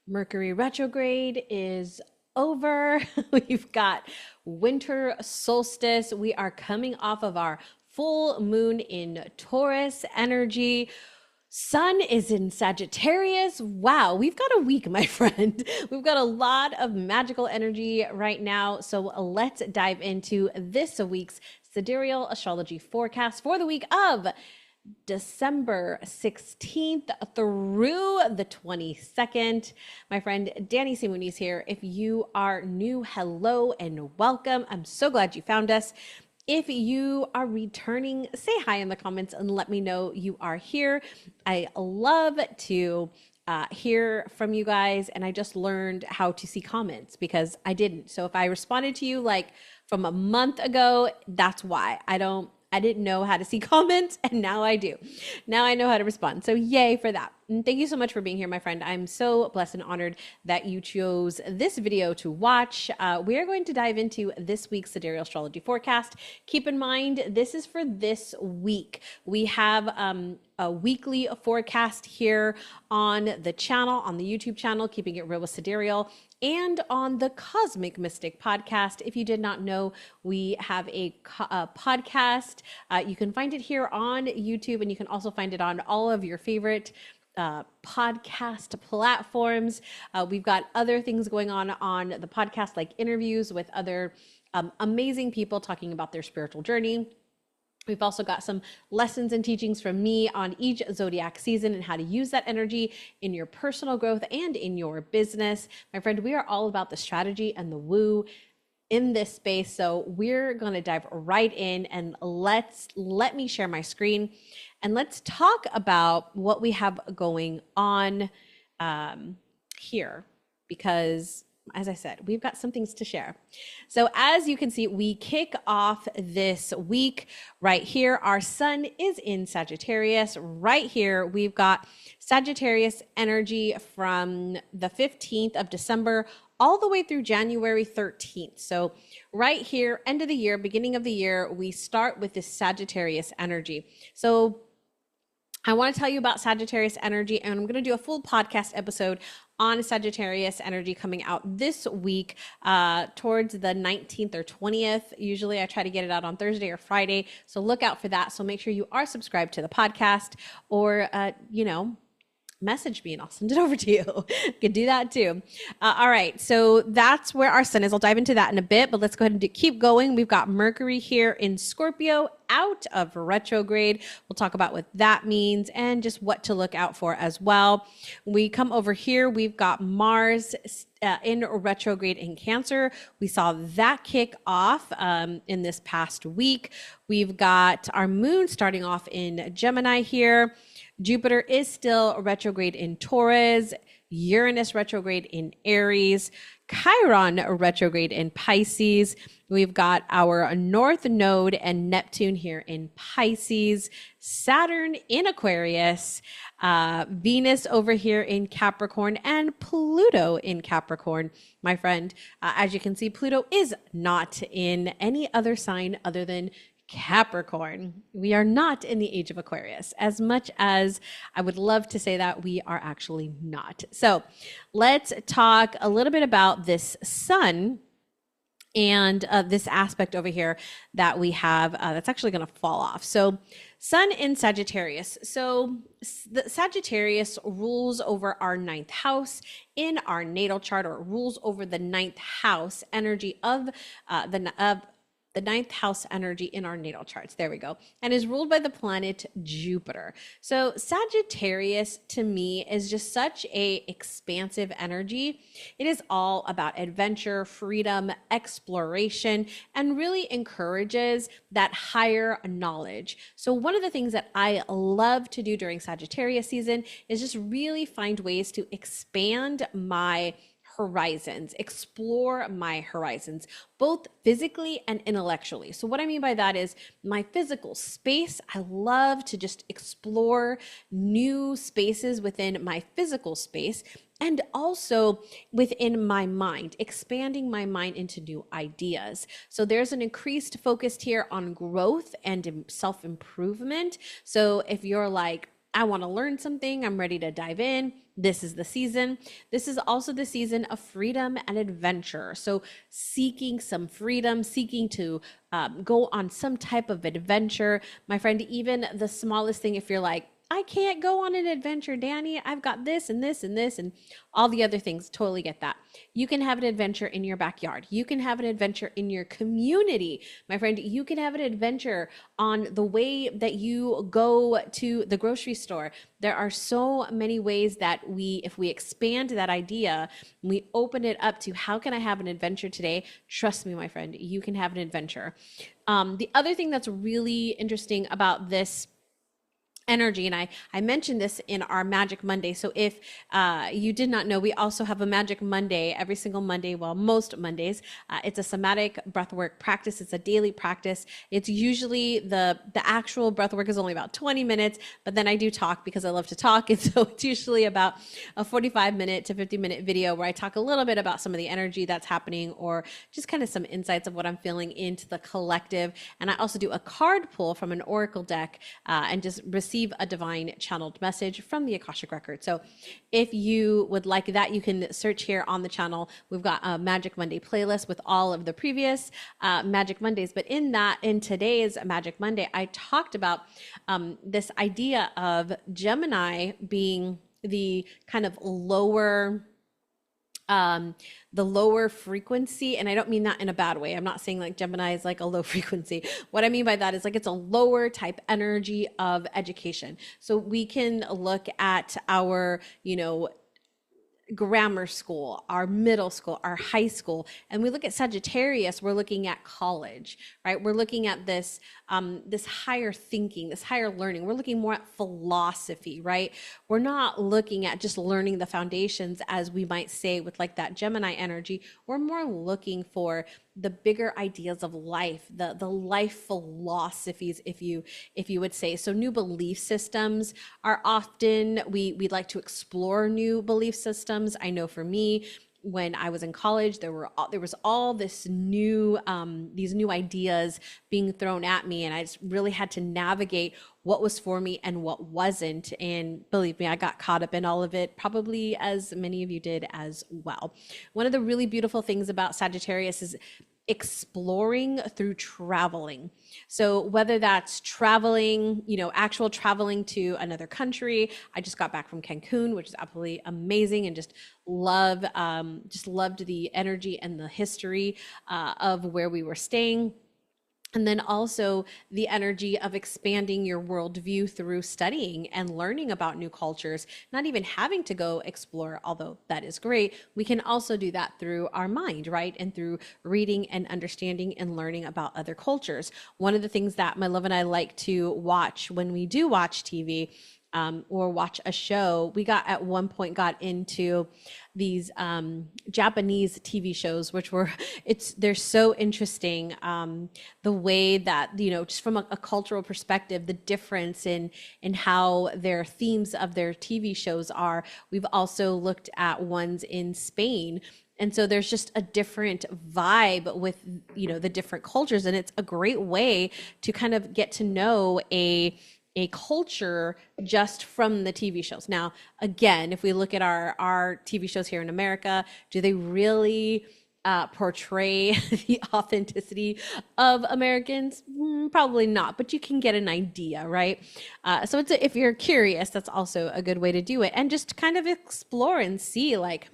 Mercury retrograde is over. We've got winter solstice. We are coming off of our full moon in Taurus energy. Sun is in Sagittarius. Wow, we've got a week, my friend. We've got a lot of magical energy right now. So let's dive into this week's Sidereal Astrology forecast for the week of December 16th through the 22nd. My friend Danny Simoni's here. If you are new, hello and welcome. I'm so glad you found us. If you are returning, say hi in the comments and let me know you are here. I love to hear from you guys, and I just learned how to see comments because I didn't. So if I responded to you like from a month ago, that's why. I didn't know how to see comments, and now I do. Now I know how to respond. So yay for that. And thank you so much for being here, my friend. I'm so blessed and honored that you chose this video to watch. We are going to dive into this week's Sidereal Astrology forecast. Keep in mind, this is for this week. We have a weekly forecast here on the channel, on the YouTube channel, Keeping It Real with Sidereal, and on the Cosmic Mystic podcast. If you did not know, we have a podcast. You can find it here on YouTube, and you can also find it on all of your favorite podcast platforms. We've got other things going on the podcast, like interviews with other amazing people talking about their spiritual journey. We've also got some lessons and teachings from me on each zodiac season and how to use that energy in your personal growth and in your business. My friend, we are all about the strategy and the woo in this space. So we're going to dive right in, and let me share my screen and let's talk about what we have going on here, because as I said, we've got some things to share. So as you can see, we kick off this week right here. Our sun is in Sagittarius. Right here, we've got Sagittarius energy from the 15th of December all the way through January 13th. So right here, end of the year, beginning of the year, we start with this Sagittarius energy. So I want to tell you about Sagittarius energy, and I'm going to do a full podcast episode on Sagittarius energy coming out this week towards the 19th or 20th. Usually I try to get it out on Thursday or Friday, so look out for that. So make sure you are subscribed to the podcast, or message me and I'll send it over to you. You can do that too. All right, so that's where our sun is. I'll dive into that in a bit, but let's go ahead and keep going. We've got Mercury here in Scorpio, out of retrograde. We'll talk about what that means and just what to look out for as well. We come over here, we've got Mars in retrograde in Cancer. We saw that kick off in this past week. We've got our moon starting off in Gemini here. Jupiter is still retrograde in Taurus, Uranus retrograde in Aries, Chiron retrograde in Pisces. We've got our North Node and Neptune here in Pisces, Saturn in Aquarius, Venus over here in Capricorn, and Pluto in Capricorn. My friend, as you can see, Pluto is not in any other sign other than Capricorn. We are not in the age of Aquarius. As much as I would love to say that, we are actually not. So let's talk a little bit about this sun and this aspect over here that we have that's actually going to fall off. So sun in Sagittarius. So the Sagittarius rules over our ninth house in our natal chart, or rules over the ninth house energy of the ninth house energy in our natal charts. There we go. And is ruled by the planet Jupiter. So Sagittarius to me is just such a expansive energy. It is all about adventure, freedom, exploration, and really encourages that higher knowledge. So one of the things that I love to do during Sagittarius season is just really find ways to expand my horizons, explore my horizons, both physically and intellectually. So what I mean by that is my physical space. I love to just explore new spaces within my physical space, and also within my mind, expanding my mind into new ideas. So there's an increased focus here on growth and self-improvement. So if you're like, I want to learn something, I'm ready to dive in, this is the season. This is also the season of freedom and adventure. So seeking some freedom, seeking to go on some type of adventure. My friend, even the smallest thing, if you're like, I can't go on an adventure, Danny, I've got this and this and this and all the other things, totally get that. You can have an adventure in your backyard. You can have an adventure in your community. My friend, you can have an adventure on the way that you go to the grocery store. There are so many ways that if we expand that idea, we open it up to how can I have an adventure today? Trust me, my friend, you can have an adventure. The other thing that's really interesting about this energy, and I mentioned this in our Magic Monday. So if you did not know, we also have a Magic Monday every single Monday. Well, most Mondays. It's a somatic breathwork practice. It's a daily practice. It's usually the actual breathwork is only about 20 minutes, but then I do talk because I love to talk. And so it's usually about a 45-minute to 50-minute video where I talk a little bit about some of the energy that's happening or just kind of some insights of what I'm feeling into the collective. And I also do a card pull from an oracle deck and just receive a divine channeled message from the Akashic Record. So if you would like that, you can search here on the channel. We've got a Magic Monday playlist with all of the previous Magic Mondays. But in today's Magic Monday, I talked about this idea of Gemini being the kind of the lower frequency. And I don't mean that in a bad way. I'm not saying like Gemini is like a low frequency. What I mean by that is like it's a lower type energy of education. So we can look at our, grammar school, our middle school, our high school, and we look at Sagittarius, we're looking at college, right? We're looking at this higher thinking, this higher learning. We're looking more at philosophy, right? We're not looking at just learning the foundations as we might say with like that Gemini energy. We're more looking for the bigger ideas of life, the life philosophies, if you would say. So new belief systems are often, we'd like to explore new belief systems. I know for me, when I was in college, there was all this new, these new ideas being thrown at me, and I just really had to navigate what was for me and what wasn't. And believe me, I got caught up in all of it, probably as many of you did as well. One of the really beautiful things about Sagittarius is exploring through traveling. So whether that's traveling, actual traveling to another country. I just got back from Cancun, which is absolutely amazing, and just loved the energy and the history of where we were staying. And then also the energy of expanding your worldview through studying and learning about new cultures, not even having to go explore, although that is great. We can also do that through our mind, right? And through reading and understanding and learning about other cultures. One of the things that my love and I like to watch when we do watch TV or watch a show, we at one point got into these Japanese TV shows, which they're so interesting. The way that, just from a cultural perspective, the difference in how their themes of their TV shows are. We've also looked at ones in Spain. And so there's just a different vibe with, the different cultures. And it's a great way to kind of get to know a culture just from the TV shows. Now, again, if we look at our TV shows here in America, do they really portray the authenticity of Americans? Probably not, but you can get an idea, right? So if you're curious, that's also a good way to do it, and just kind of explore and see like,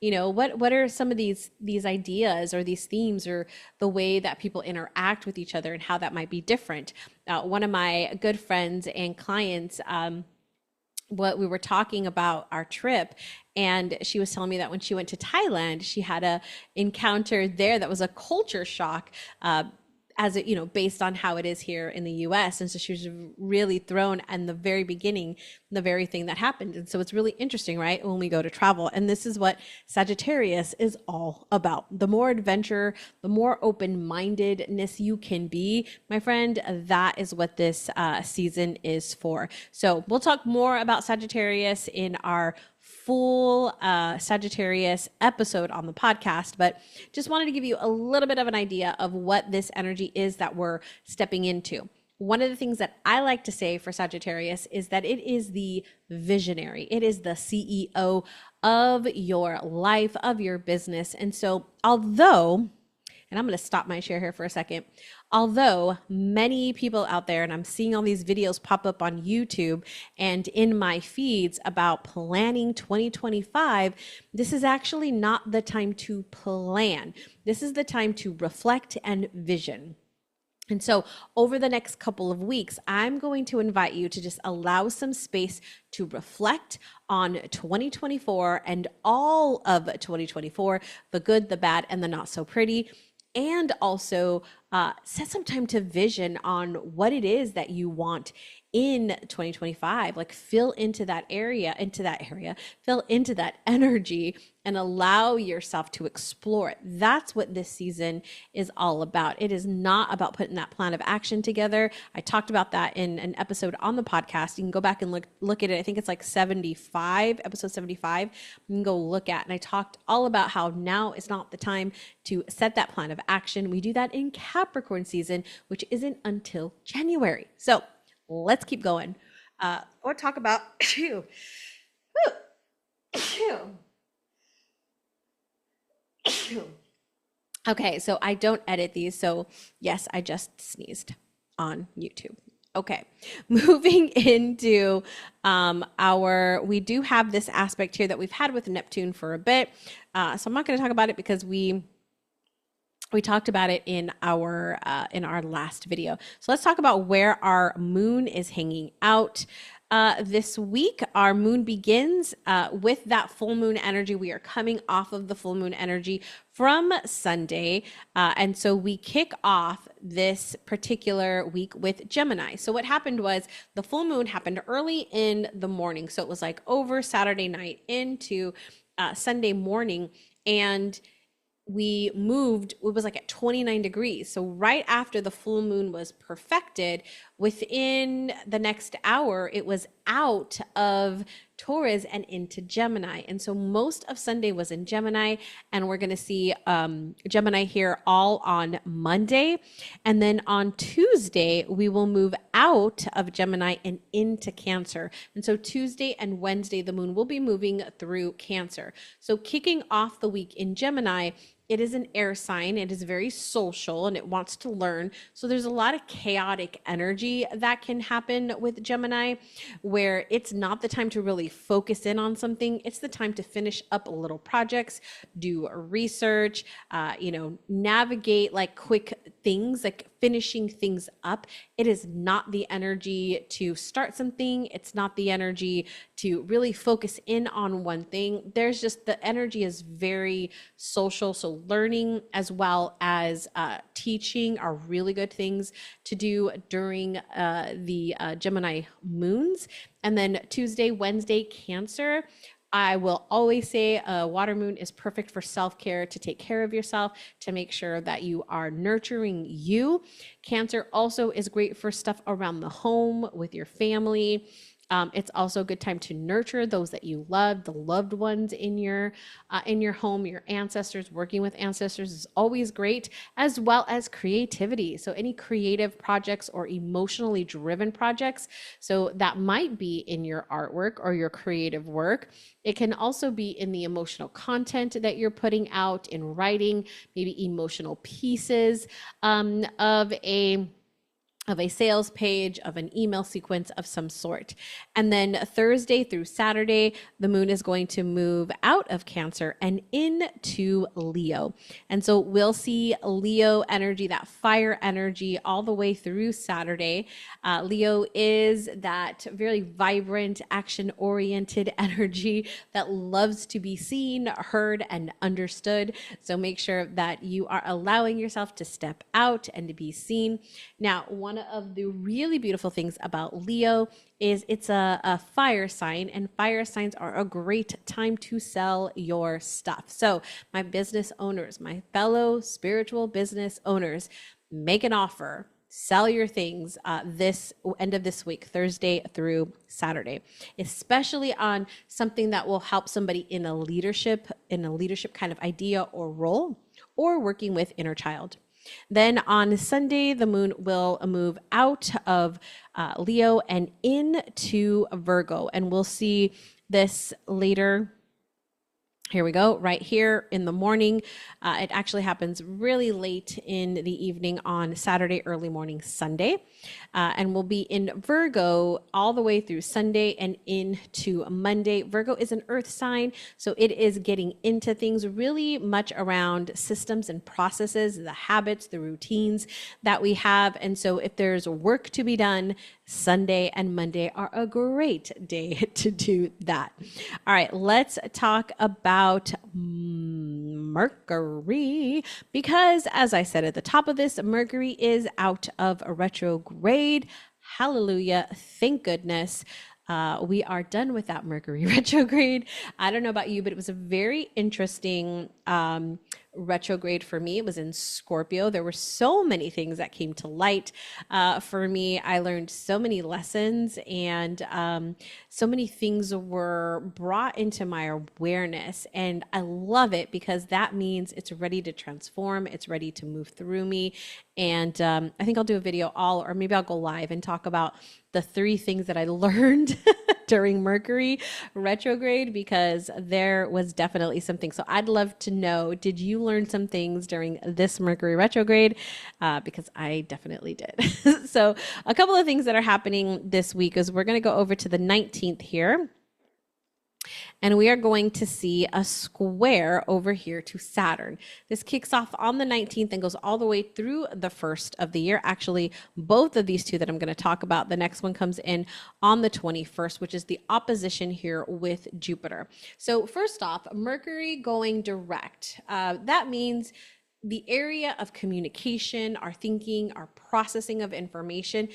what are some of these ideas or these themes or the way that people interact with each other and how that might be different. One of my good friends and clients, what we were talking about our trip, and she was telling me that when she went to Thailand, she had a encounter there that was a culture shock, as it, based on how it is here in the US. And so she was really thrown in the very beginning, the very thing that happened. And so it's really interesting, right? When we go to travel, and this is what Sagittarius is all about. The more adventure, the more open-mindedness you can be, my friend, that is what this season is for. So we'll talk more about Sagittarius in our full Sagittarius episode on the podcast, but just wanted to give you a little bit of an idea of what this energy is that we're stepping into. one of the things that I like to say for Sagittarius is that it is the visionary. It is the CEO of your life, of your business. And so although, and I'm going to stop my share here for a second. Although many people out there, and I'm seeing all these videos pop up on YouTube and in my feeds about planning 2025, this is actually not the time to plan. This is the time to reflect and vision. And so over the next couple of weeks, I'm going to invite you to just allow some space to reflect on 2024 and all of 2024, the good, the bad, and the not so pretty. And also set some time to vision on what it is that you want in 2025. Like fill into that area, fill into that energy and allow yourself to explore it. That's what this season is all about. It is not about putting that plan of action together. I talked about that in an episode on the podcast. You can go back and look at it. I think it's like 75, episode 75. You can go look at, and I talked all about how now is not the time to set that plan of action. We do that in Capricorn season, which isn't until January. So let's keep going. I want to talk about Okay, so I don't edit these. So yes, I just sneezed on YouTube. Okay, moving into we do have this aspect here that we've had with Neptune for a bit. So I'm not going to talk about it because we talked about it in our last video. So let's talk about where our moon is hanging out. This week, our moon begins with that full moon energy. We are coming off of the full moon energy from Sunday. And so we kick off this particular week with Gemini. So what happened was the full moon happened early in the morning. So it was like over Saturday night into Sunday morning. And we moved, it was like at 29 degrees. So right after the full moon was perfected, within the next hour, it was out of Taurus and into Gemini. And so most of Sunday was in Gemini, and we're going to see Gemini here all on Monday. And then on Tuesday, we will move out of Gemini and into Cancer. And so Tuesday and Wednesday, the moon will be moving through Cancer. So kicking off the week in Gemini, it is an air sign. It is very social and it wants to learn. So there's a lot of chaotic energy that can happen with Gemini, where it's not the time to really focus in on something. It's the time to finish up little projects, do research, navigate like quick things, like finishing things up. It is not the energy to start something. It's not the energy to really focus in on one thing. There's just, the energy is very social. So learning as well as teaching are really good things to do during the Gemini moons. And then Tuesday, Wednesday, Cancer. I will always say a water moon is perfect for self-care, to take care of yourself, to make sure that you are nurturing you. Cancer also is great for stuff around the home with your family. It's also a good time to nurture those that you love, the loved ones in your home, your ancestors. Working with ancestors is always great, as well as creativity. So any creative projects or emotionally driven projects. So that might be in your artwork or your creative work. It can also be in the emotional content that you're putting out in writing, maybe emotional pieces of a sales page, of an email sequence of some sort. And then Thursday through Saturday, the moon is going to move out of Cancer and into Leo. And so we'll see Leo energy, that fire energy, all the way through Saturday. Leo is that very vibrant, action-oriented energy that loves to be seen, heard, and understood. So make sure that you are allowing yourself to step out and to be seen. Now, one of the really beautiful things about Leo is it's a fire sign, and fire signs are a great time to sell your stuff. So my business owners, my fellow spiritual business owners, make an offer, sell your things this end of this week, Thursday through Saturday, especially on something that will help somebody in a leadership kind of idea or role, or working with inner child. Then on Sunday, the moon will move out of Leo and into Virgo. And we'll see this later. Here we go, right here in the morning. It actually happens really late in the evening on Saturday, early morning Sunday. And we'll be in Virgo all the way through Sunday and into Monday. Virgo is an earth sign, so it is getting into things really much around systems and processes, the habits, the routines that we have. And so if there's work to be done, Sunday and Monday are a great day to do that. All right, let's talk about Mercury, because as I said at the top of this, Mercury is out of a retrograde. Hallelujah. Thank goodness. We are done with that Mercury retrograde. I don't know about you, but it was a very interesting retrograde for me. It was in Scorpio. There were so many things that came to light for me. I learned so many lessons, and so many things were brought into my awareness. And I love it because that means it's ready to transform. It's ready to move through me. And I think I'll do a video or maybe I'll go live and talk about the 3 things that I learned during Mercury retrograde, because there was definitely something. So I'd love to know, did you learn some things during this Mercury retrograde? Because I definitely did. So a couple of things that are happening this week is we're going to go over to the 19th here. And we are going to see a square over here to Saturn. This kicks off on the 19th and goes all the way through the 1st of the year. Actually, both of these two that I'm going to talk about, the next one comes in on the 21st, which is the opposition here with Jupiter. So first off, Mercury going direct. That means the area of communication, our thinking, our processing of information,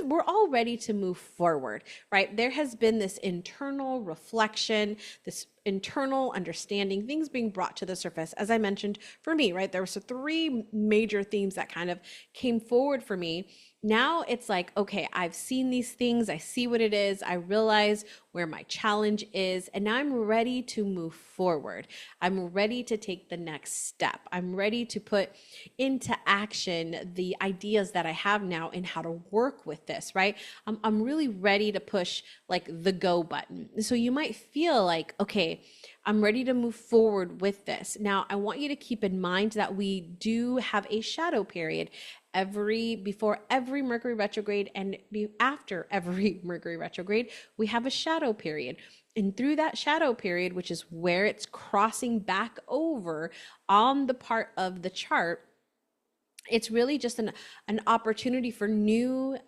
we're all ready to move forward, right? There has been this internal reflection, this internal understanding, things being brought to the surface. As I mentioned, for me, right, there were 3 major themes that kind of came forward for me. Now it's like, okay, I've seen these things. I see what it is. I realize where my challenge is. And now I'm ready to move forward. I'm ready to take the next step. I'm ready to put into action the ideas that I have now and how to work with this, right? I'm really ready to push like the go button. So you might feel like, okay, I'm ready to move forward with this. Now, I want you to keep in mind that we do have a shadow period before every Mercury retrograde and after every Mercury retrograde, we have a shadow period. And through that shadow period, which is where it's crossing back over on the part of the chart, it's really just an opportunity for new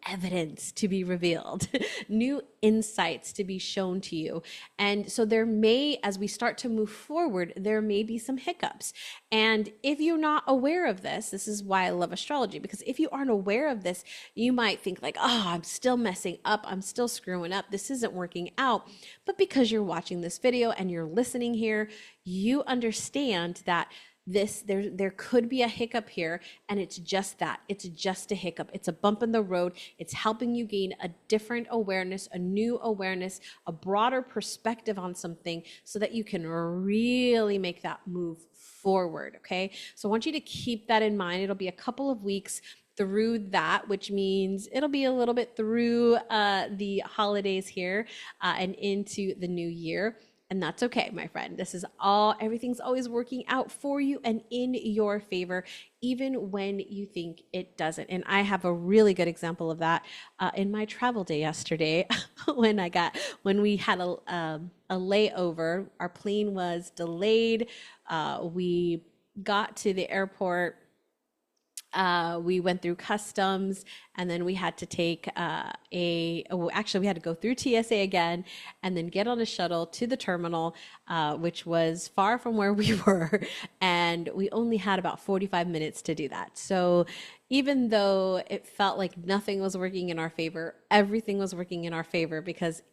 evidence to be revealed, new insights to be shown to you. And so there may, as we start to move forward, there may be some hiccups. And if you're not aware of this is why I love astrology, because if you aren't aware of this, you might think like, oh, I'm still messing up. I'm still screwing up. This isn't working out. But because you're watching this video and you're listening here, you understand that there could be a hiccup here, and it's just that. It's just a hiccup. It's a bump in the road. It's helping you gain a different awareness, a new awareness, a broader perspective on something so that you can really make that move forward, okay? So I want you to keep that in mind. It'll be a couple of weeks through that, which means it'll be a little bit through the holidays here and into the new year. And that's okay, my friend. Everything's always working out for you and in your favor, even when you think it doesn't. And I have a really good example of that in my travel day yesterday when we had a layover. Our plane was delayed. We got to the airport. We went through customs, and then we had to take we had to go through TSA again and then get on a shuttle to the terminal, which was far from where we were. And we only had about 45 minutes to do that. So even though it felt like nothing was working in our favor, everything was working in our favor, because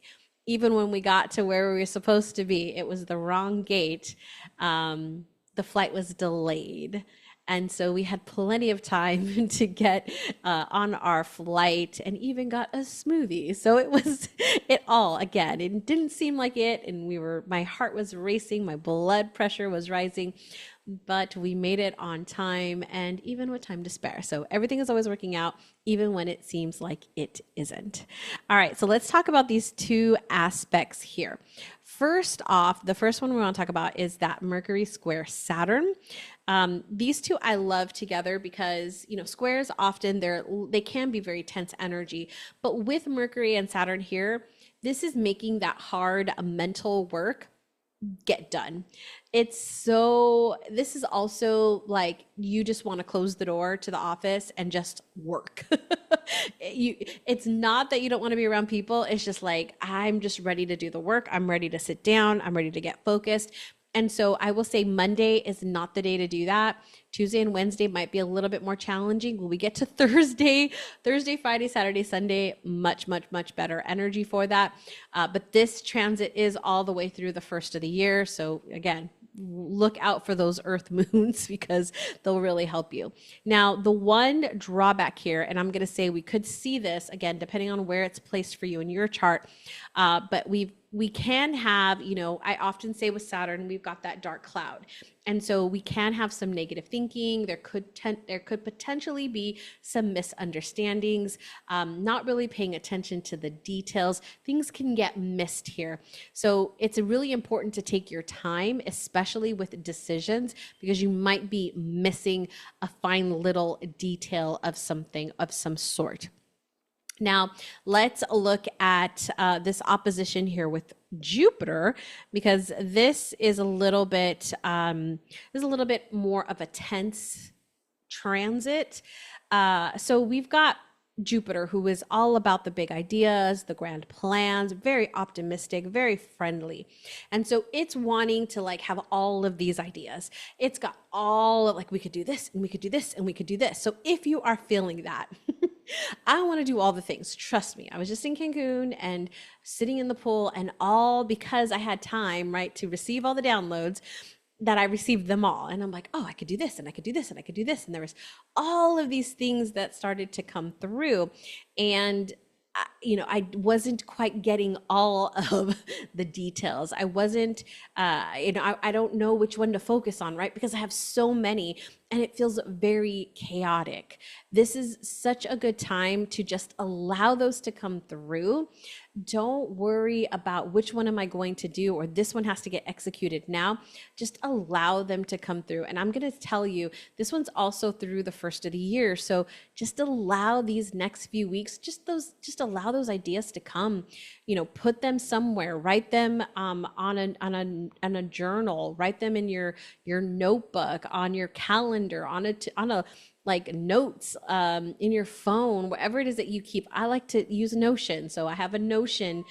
even when we got to where we were supposed to be, it was the wrong gate. The flight was delayed. And so we had plenty of time to get on our flight and even got a smoothie. So it was again, it didn't seem like it. And my heart was racing, my blood pressure was rising. but we made it on time and even with time to spare. So everything is always working out, even when it seems like it isn't. All right, so let's talk about these two aspects here. First off, the first one we want to talk about is that Mercury square Saturn. These two I love together because, you know, squares often they can be very tense energy, but with Mercury and Saturn here, this is making that hard mental work get done. This is also like you just want to close the door to the office and just work. It's not that you don't want to be around people. It's just like, I'm just ready to do the work. I'm ready to sit down. I'm ready to get focused. And so I will say Monday is not the day to do that. Tuesday and Wednesday might be a little bit more challenging. When we get to Thursday, Friday, Saturday, Sunday, much, much, much better energy for that. But this transit is all the way through the first of the year. So again, look out for those earth moons because they'll really help you. Now, the one drawback here, and I'm going to say we could see this again, depending on where it's placed for you in your chart, but we can have, you know, I often say with Saturn, we've got that dark cloud. And so we can have some negative thinking. There could potentially be some misunderstandings, not really paying attention to the details. Things can get missed here. So it's really important to take your time, especially with decisions, because you might be missing a fine little detail of something of some sort. Now, let's look at this opposition here with Jupiter, because this is a little bit more of a tense transit. So we've got Jupiter, who is all about the big ideas, the grand plans, very optimistic, very friendly. And so it's wanting to like have all of these ideas. It's got all of like, we could do this and we could do this and we could do this. So if you are feeling that, I want to do all the things. Trust me. I was just in Cancun and sitting in the pool and all because I had time, right, to receive all the downloads that I received them all. And I'm like, oh, I could do this and I could do this and I could do this. And there was all of these things that started to come through. And you know, I wasn't quite getting all of the details. I wasn't, I don't know which one to focus on, right? Because I have so many and it feels very chaotic. This is such a good time to just allow those to come through. Don't worry about which one am I going to do or this one has to get executed now. Just allow them to come through. And I'm going to tell you, this one's also through the first of the year. So just allow these next few weeks, just allow those ideas to come, you know, put them somewhere, write them on a journal, write them in your notebook, on your calendar, on a like notes in your phone, wherever it is that you keep. I like to use Notion. So I have a Notion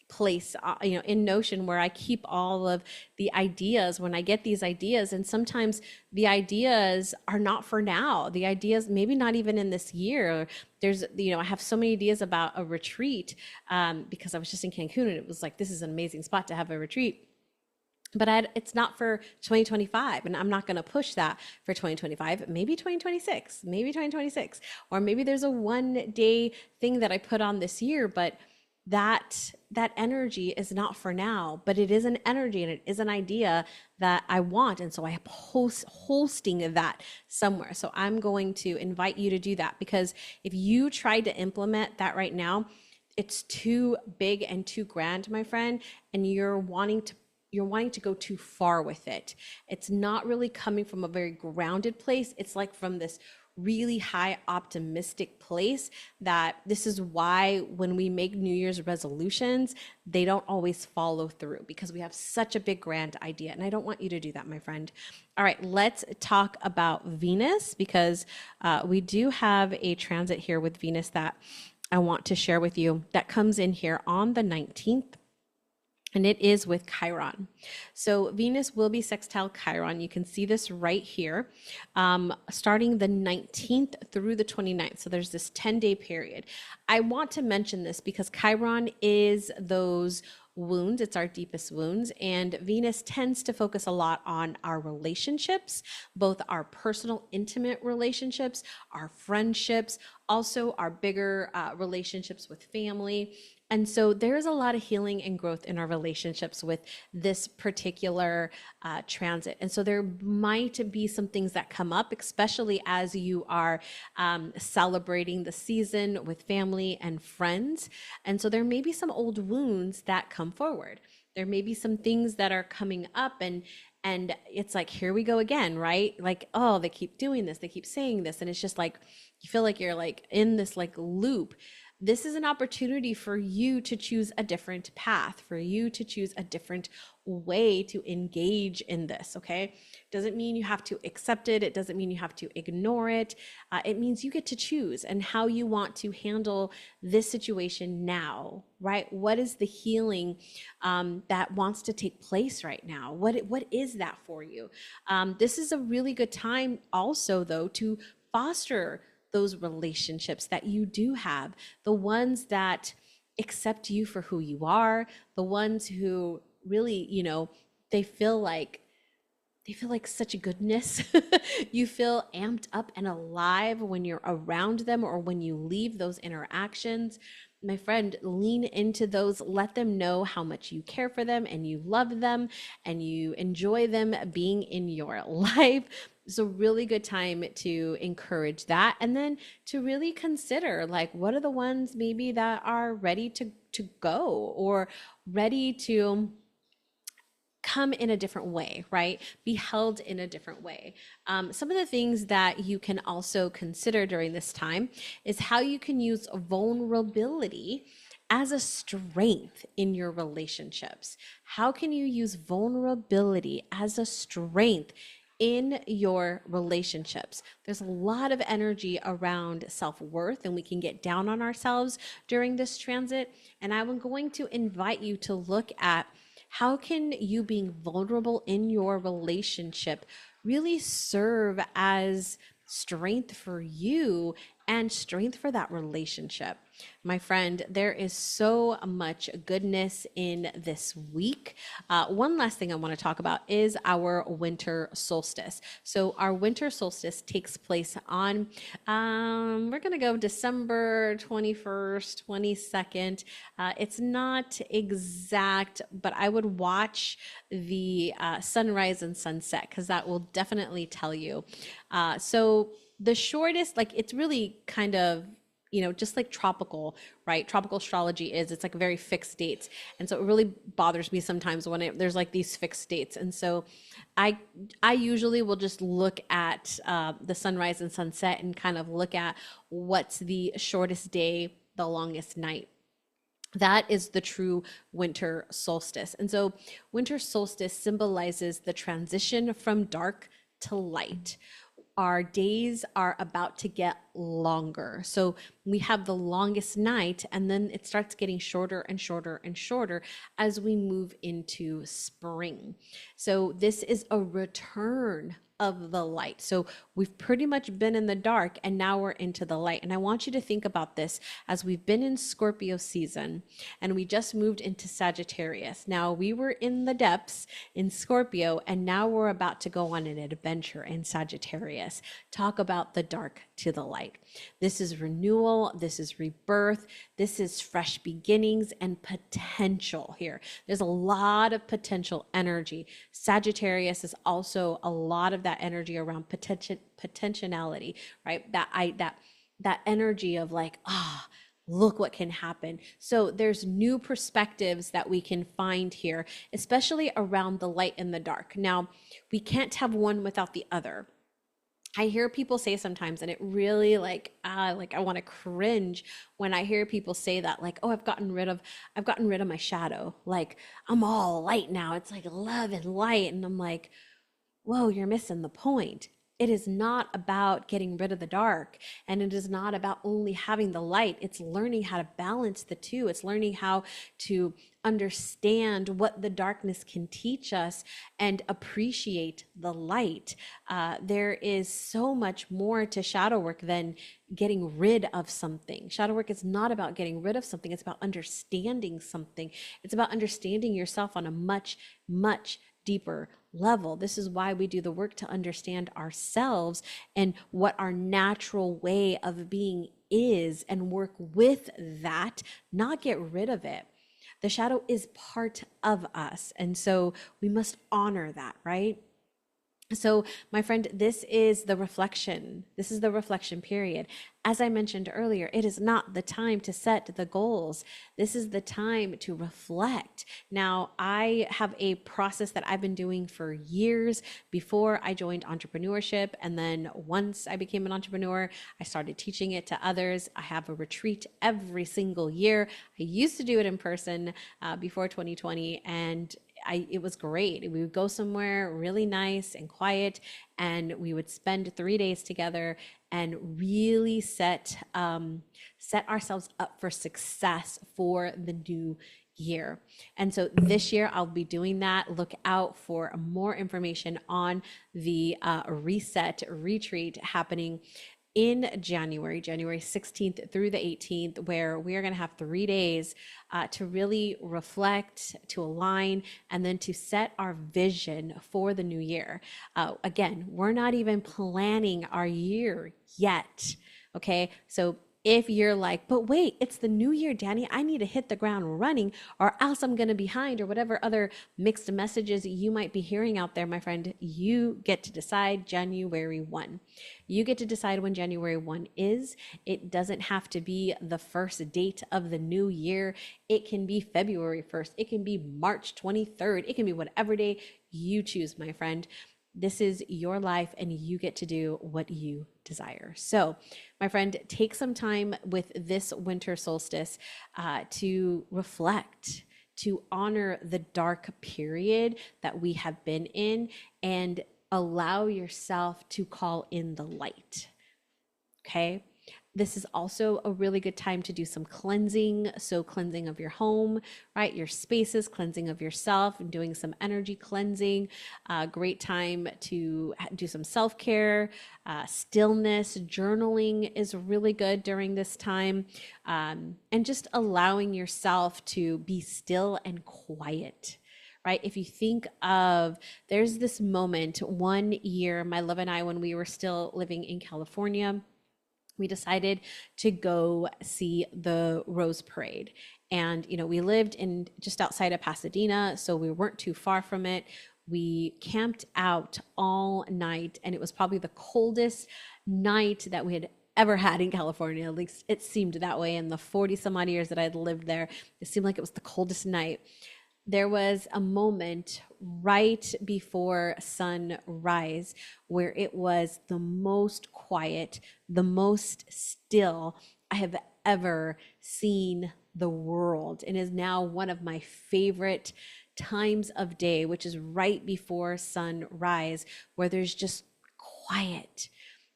place, you know, in Notion where I keep all of the ideas when I get these ideas. And sometimes the ideas are not for now. The ideas, maybe not even in this year. There's, you know, I have so many ideas about a retreat because I was just in Cancun and it was like, this is an amazing spot to have a retreat. But it's not for 2025, and I'm not going to push that for 2025. Maybe 2026, or maybe there's a one-day thing that I put on this year. But that energy is not for now. But it is an energy, and it is an idea that I want, and so I am hosting that somewhere. So I'm going to invite you to do that, because if you try to implement that right now, it's too big and too grand, my friend, and you're wanting to go too far with it. It's not really coming from a very grounded place. It's like from this really high optimistic place. That this is why when we make New Year's resolutions, they don't always follow through, because we have such a big grand idea. And I don't want you to do that, my friend. All right, let's talk about Venus, because we do have a transit here with Venus that I want to share with you that comes in here on the 19th. And it is with Chiron. So Venus will be sextile Chiron. You can see this right here, starting the 19th through the 29th. So there's this 10-day period. I want to mention this because Chiron is those wounds. It's our deepest wounds. And Venus tends to focus a lot on our relationships, both our personal, intimate relationships, our friendships, also our bigger relationships with family. And so there's a lot of healing and growth in our relationships with this particular transit. And so there might be some things that come up, especially as you are celebrating the season with family and friends. And so there may be some old wounds that come forward. There may be some things that are coming up, and it's like, here we go again, right? Like, oh, they keep doing this, they keep saying this, and it's just like you feel like you're like in this like loop. This is an opportunity for you to choose a different path, for you to choose a different way to engage in this, okay? Doesn't mean you have to accept it. It doesn't mean you have to ignore it. It means you get to choose and how you want to handle this situation now, right? What is the healing that wants to take place right now? What is that for you? This is a really good time also, though, to foster those relationships that you do have, the ones that accept you for who you are, the ones who really, they feel like such a goodness. You feel amped up and alive when you're around them or when you leave those interactions. My friend, lean into those. Let them know how much you care for them and you love them and you enjoy them being in your life. It's a really good time to encourage that, and then to really consider, like, what are the ones maybe that are ready to go or ready to come in a different way, right? Be held in a different way. Some of the things that you can also consider during this time is how you can use vulnerability as a strength in your relationships. How can you use vulnerability as a strength in your relationships? There's a lot of energy around self-worth, and we can get down on ourselves during this transit. And I'm going to invite you to look at how can you being vulnerable in your relationship really serve as strength for you and strength for that relationship. My friend, there is so much goodness in this week. One last thing I want to talk about is our winter solstice. So our winter solstice takes place on, we're going to go December 21st, 22nd. It's not exact, but I would watch the sunrise and sunset because that will definitely tell you. So the shortest, like, it's really kind of, just like tropical, right? Tropical astrology it's like very fixed dates. And so it really bothers me sometimes when there's like these fixed dates. And so I usually will just look at the sunrise and sunset and kind of look at what's the shortest day, the longest night. That is the true winter solstice. And so winter solstice symbolizes the transition from dark to light. Our days are about to get longer. So we have the longest night, and then it starts getting shorter and shorter and shorter as we move into spring. So this is a return of the light. So we've pretty much been in the dark and now we're into the light. And I want you to think about this as we've been in Scorpio season and we just moved into Sagittarius. Now we were in the depths in Scorpio and now we're about to go on an adventure in Sagittarius. Talk about the dark to the light. This is renewal. This is rebirth. This is fresh beginnings and potential here. There's a lot of potential energy. Sagittarius is also a lot of that energy around potentiality, right? That energy of like, look what can happen. So there's new perspectives that we can find here, especially around the light and the dark. Now, we can't have one without the other. I hear people say sometimes, and it really I want to cringe when I hear people say that, like, oh, I've gotten rid of my shadow. Like, I'm all light now. It's like love and light. And I'm like, whoa, you're missing the point. It is not about getting rid of the dark, and it is not about only having the light. It's learning how to balance the two. It's learning how to understand what the darkness can teach us and appreciate the light. There is so much more to shadow work than getting rid of something. Shadow work is not about getting rid of something. It's about understanding something. It's about understanding yourself on a much, much deeper level. This is why we do the work, to understand ourselves and what our natural way of being is and work with that, not get rid of it. The shadow is part of us. And so we must honor that, right? So, my friend, this is the reflection. This is the reflection period. As I mentioned earlier, it is not the time to set the goals. This is the time to reflect. Now, I have a process that I've been doing for years before I joined entrepreneurship. And then once I became an entrepreneur, I started teaching it to others. I have a retreat every single year. I used to do it in person before 2020, and it was great. We would go somewhere really nice and quiet, and we would spend 3 days together and really set ourselves up for success for the new year. And so this year I'll be doing that. Look out for more information on the reset retreat happening in January 16th through the 18th, where we are going to have 3 days to really reflect, to align, and then to set our vision for the new year. Again, we're not even planning our year yet. Okay. So if you're like, but wait, it's the new year, Danny, I need to hit the ground running or else I'm going to be behind, or whatever other mixed messages you might be hearing out there, my friend, you get to decide January 1. You get to decide when January 1 is. It doesn't have to be the first date of the new year. It can be February 1st. It can be March 23rd. It can be whatever day you choose, my friend. This is your life and you get to do what you desire. So, my friend, take some time with this winter solstice to reflect, to honor the dark period that we have been in, and allow yourself to call in the light. Okay. This is also a really good time to do some cleansing. So cleansing of your home, right? Your spaces, cleansing of yourself, and doing some energy cleansing. Great time to do some self-care, stillness, journaling is really good during this time. And just allowing yourself to be still and quiet. Right? If you think of, there's this moment one year, my love and I, when we were still living in California, we decided to go see the Rose Parade. And, we lived in just outside of Pasadena, so we weren't too far from it. We camped out all night, and it was probably the coldest night that we had ever had in California. At least it seemed that way. In the 40 some odd years that I'd lived there, it seemed like it was the coldest night. There was a moment right before sunrise where it was the most quiet, the most still I have ever seen the world, and is now one of my favorite times of day, which is right before sunrise, where there's just quiet.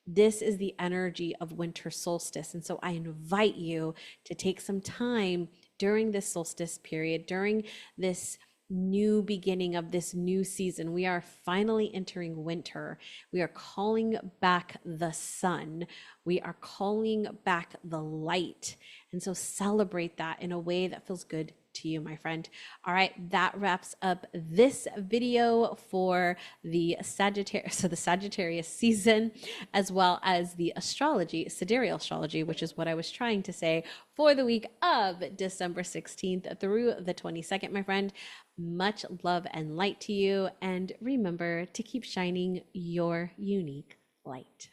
This is the energy of winter solstice. And so I invite you to take some time during this solstice period, during this new beginning of this new season. We are finally entering winter. We are calling back the sun. We are calling back the light. And so celebrate that in a way that feels good to you, my friend. All right, that wraps up this video for the Sagittarius season, as well as the astrology, Sidereal Astrology, which is what I was trying to say, for the week of December 16th through the 22nd, my friend. Much love and light to you, and remember to keep shining your unique light.